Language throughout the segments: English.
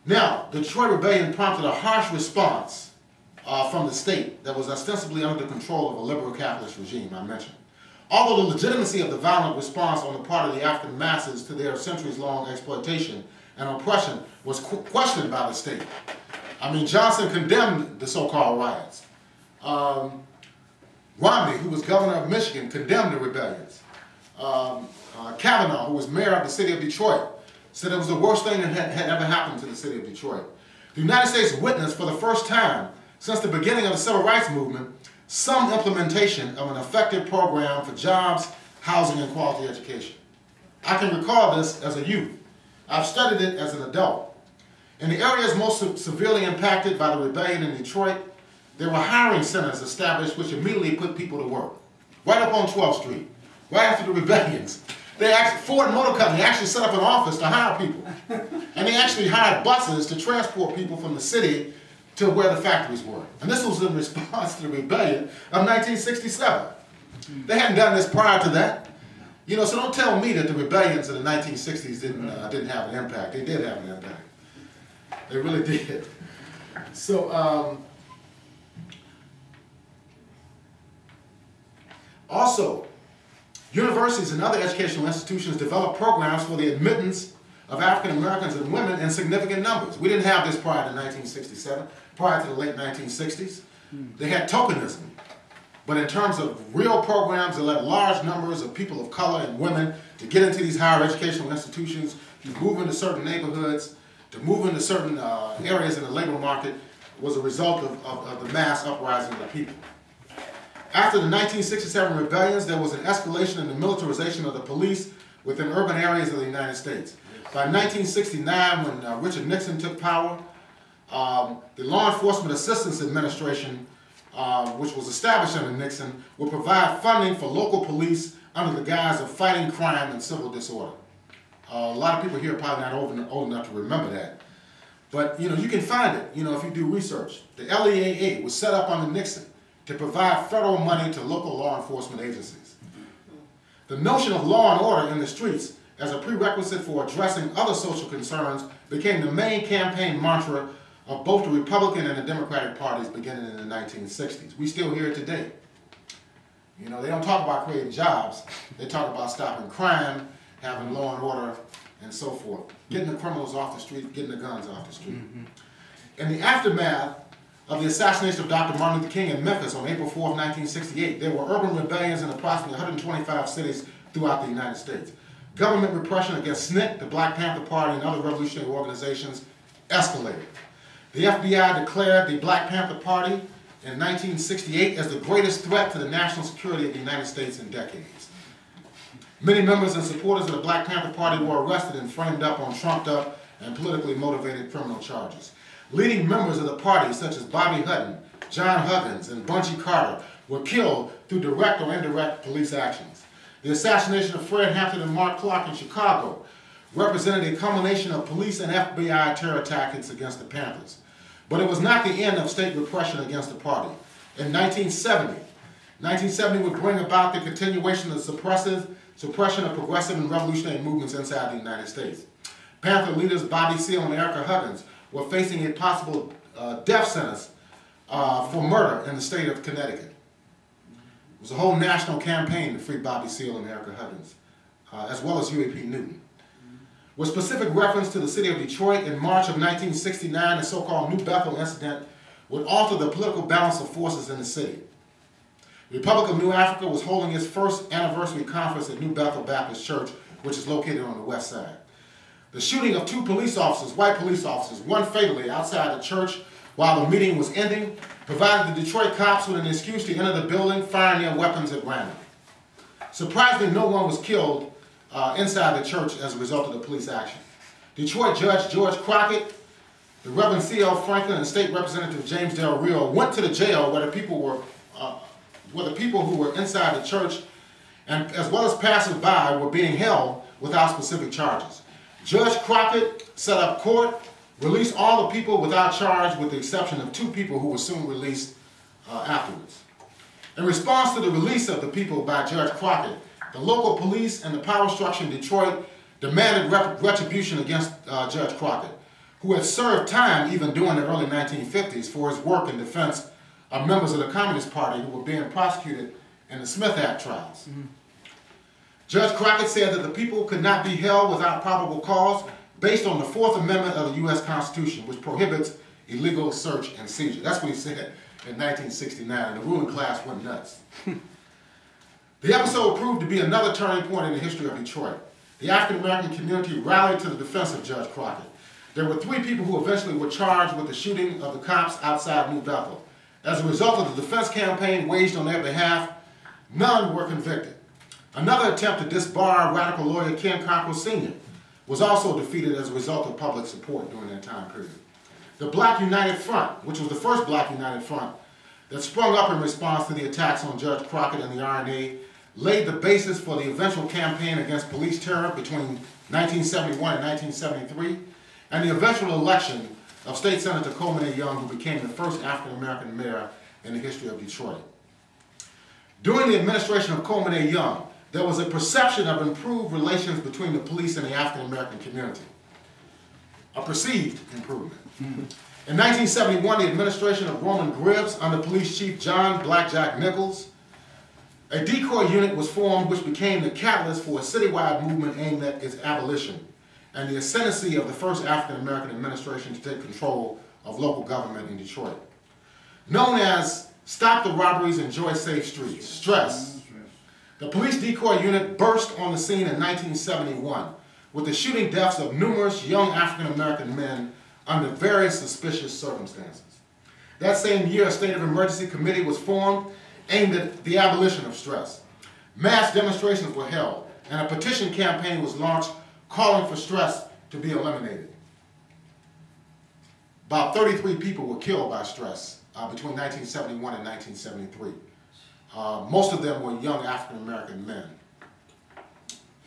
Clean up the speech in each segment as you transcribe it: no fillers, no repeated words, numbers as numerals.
Now, the Detroit Rebellion prompted a harsh response from the state that was ostensibly under the control of a liberal capitalist regime, I mentioned. Although the legitimacy of the violent response on the part of the African masses to their centuries-long exploitation and oppression was questioned by the state. I mean, Johnson condemned the so-called riots. Romney, who was governor of Michigan, condemned the rebellions. Kavanaugh, who was mayor of the city of Detroit, said it was the worst thing that had ever happened to the city of Detroit. The United States witnessed for the first time since the beginning of the Civil Rights Movement some implementation of an effective program for jobs, housing, and quality education. I can recall this as a youth. I've studied it as an adult. In the areas most severely impacted by the rebellion in Detroit, there were hiring centers established which immediately put people to work. Right up on 12th Street, right after the rebellions. Ford Motor Company actually set up an office to hire people. And they actually hired buses to transport people from the city to where the factories were. And this was in response to the rebellion of 1967. They hadn't done this prior to that. You know, so don't tell me that the rebellions of the 1960s didn't have an impact. They did have an impact. They really did. So, also, universities and other educational institutions developed programs for the admittance of African Americans and women in significant numbers. We didn't have this prior to 1967, prior to the late 1960s. They had tokenism. But in terms of real programs that let large numbers of people of color and women to get into these higher educational institutions, to move into certain neighborhoods, to move into certain areas in the labor market, was a result of the mass uprising of the people. After the 1967 rebellions, there was an escalation in the militarization of the police within urban areas of the United States. By 1969, when Richard Nixon took power, the Law Enforcement Assistance Administration, which was established under Nixon, would provide funding for local police under the guise of fighting crime and civil disorder. A lot of people here are probably not old enough to remember that. But, you know, you can find it, you know, if you do research. The LEAA was set up under Nixon to provide federal money to local law enforcement agencies. The notion of law and order in the streets as a prerequisite for addressing other social concerns became the main campaign mantra of both the Republican and the Democratic parties beginning in the 1960s. We still hear it today. You know, they don't talk about creating jobs. They talk about stopping crime, having law and order, and so forth. Getting the criminals off the street, getting the guns off the street. In the aftermath of the assassination of Dr. Martin Luther King in Memphis on April 4, 1968, there were urban rebellions in approximately 125 cities throughout the United States. Government repression against SNCC, the Black Panther Party, and other revolutionary organizations escalated. The FBI declared the Black Panther Party in 1968 as the greatest threat to the national security of the United States in decades. Many members and supporters of the Black Panther Party were arrested and framed up on trumped-up and politically motivated criminal charges. Leading members of the party, such as Bobby Hutton, John Huggins, and Bunchy Carter, were killed through direct or indirect police actions. The assassination of Fred Hampton and Mark Clark in Chicago represented a combination of police and FBI terror tactics against the Panthers. But it was not the end of state repression against the party. In 1970 would bring about the continuation of suppression of progressive and revolutionary movements inside the United States. Panther leaders Bobby Seale and Erica Huggins were facing a possible death sentence for murder in the state of Connecticut. It was a whole national campaign to free Bobby Seale and Erica Huggins, as well as Huey P. Newton. With specific reference to the city of Detroit, in March of 1969, the so-called New Bethel incident would alter the political balance of forces in the city. The Republic of New Africa was holding its first anniversary conference at New Bethel Baptist Church, which is located on the west side. The shooting of two police officers, white police officers, one fatally outside the church while the meeting was ending, provided the Detroit cops with an excuse to enter the building, firing their weapons at random. Surprisingly, no one was killed inside the church as a result of the police action. Detroit Judge George Crockett, the Reverend C.L. Franklin, and State Representative James Del Rio went to the jail where the people who were inside the church, and as well as passers-by, were being held without specific charges. Judge Crockett set up court, released all the people without charge with the exception of two people who were soon released afterwards. In response to the release of the people by Judge Crockett, the local police and the power structure in Detroit demanded retribution against Judge Crockett. who had served time even during the early 1950s for his work in defense of members of the Communist Party who were being prosecuted in the Smith Act trials. Judge Crockett said that the people could not be held without probable cause based on the Fourth Amendment of the U.S. Constitution, which prohibits illegal search and seizure. That's what he said in 1969, and the ruling class went nuts. The episode proved to be another turning point in the history of Detroit. The African-American community rallied to the defense of Judge Crockett. There were 3 people who eventually were charged with the shooting of the cops outside New Bethel. As a result of the defense campaign waged on their behalf, none were convicted. Another attempt to disbar radical lawyer Ken Cockrell Sr. was also defeated as a result of public support during that time period. The Black United Front, which was the first Black United Front that sprung up in response to the attacks on Judge Crockett and the RNA, laid the basis for the eventual campaign against police terror between 1971 and 1973, and the eventual election of State Senator Coleman A. Young, who became the first African-American mayor in the history of Detroit. During the administration of Coleman A. Young, there was a perception of improved relations between the police and the African-American community. A perceived improvement. In 1971, the administration of Roman Gribbs under Police Chief John Blackjack Nichols, a decoy unit was formed which became the catalyst for a citywide movement aimed at its abolition and the ascendancy of the first African-American administration to take control of local government in Detroit. Known as Stop the Robberies, Enjoy Safe Streets, STRESS, the police decoy unit burst on the scene in 1971 with the shooting deaths of numerous young African-American men under various suspicious circumstances. That same year, a state of emergency committee was formed aimed at the abolition of STRESS. Mass demonstrations were held, and a petition campaign was launched calling for STRESS to be eliminated. About 33 people were killed by STRESS between 1971 and 1973. Most of them were young African-American men.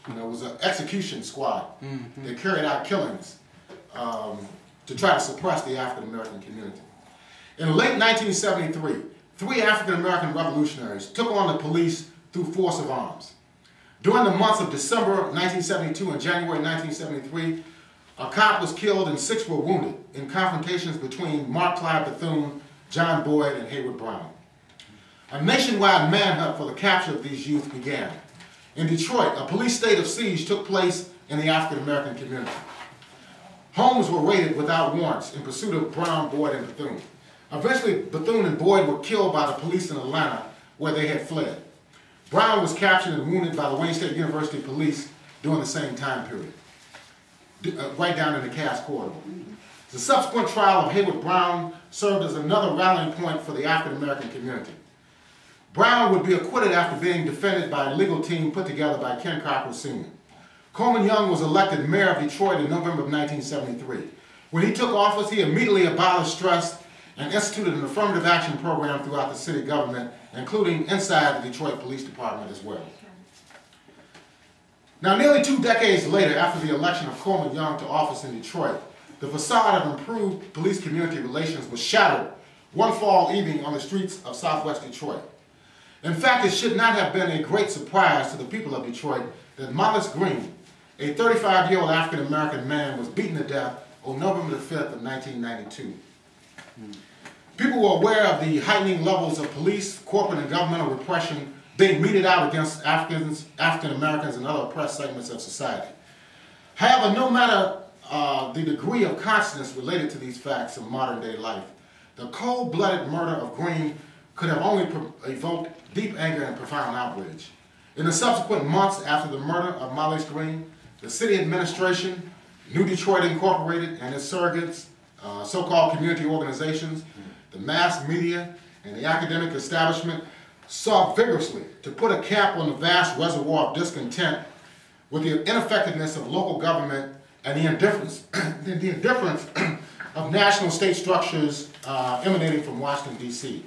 It was an execution squad. They carried out killings to try to suppress the African-American community. In late 1973, 3 African-American revolutionaries took on the police through force of arms. During the months of December 1972 and January 1973, a cop was killed and 6 were wounded in confrontations between Mark Clyde Bethune, John Boyd, and Hayward Brown. A nationwide manhunt for the capture of these youth began. In Detroit, a police state of siege took place in the African-American community. Homes were raided without warrants in pursuit of Brown, Boyd, and Bethune. Eventually, Bethune and Boyd were killed by the police in Atlanta, where they had fled. Brown was captured and wounded by the Wayne State University police during the same time period, right down in the Cass corridor. The subsequent trial of Hayward Brown served as another rallying point for the African-American community. Brown would be acquitted after being defended by a legal team put together by Ken Cockrell Sr. Coleman Young was elected mayor of Detroit in November of 1973. When he took office, he immediately abolished STRESS and instituted an affirmative action program throughout the city government, including inside the Detroit Police Department as well. Now, nearly 2 decades later, after the election of Coleman Young to office in Detroit, the facade of improved police-community relations was shattered one fall evening on the streets of southwest Detroit. In fact, it should not have been a great surprise to the people of Detroit that Mollis Green, a 35-year-old African-American man, was beaten to death on November the 5th of 1992. People were aware of the heightening levels of police, corporate, and governmental repression being meted out against African-Americans, and other oppressed segments of society. However, no matter the degree of consciousness related to these facts of modern-day life, the cold-blooded murder of Green could have only evoked deep anger and profound outrage. In the subsequent months after the murder of Mollis Green, the city administration, New Detroit Incorporated and its surrogates, so-called community organizations, the mass media, and the academic establishment sought vigorously to put a cap on the vast reservoir of discontent with the ineffectiveness of local government and the indifference of national state structures emanating from Washington, D.C.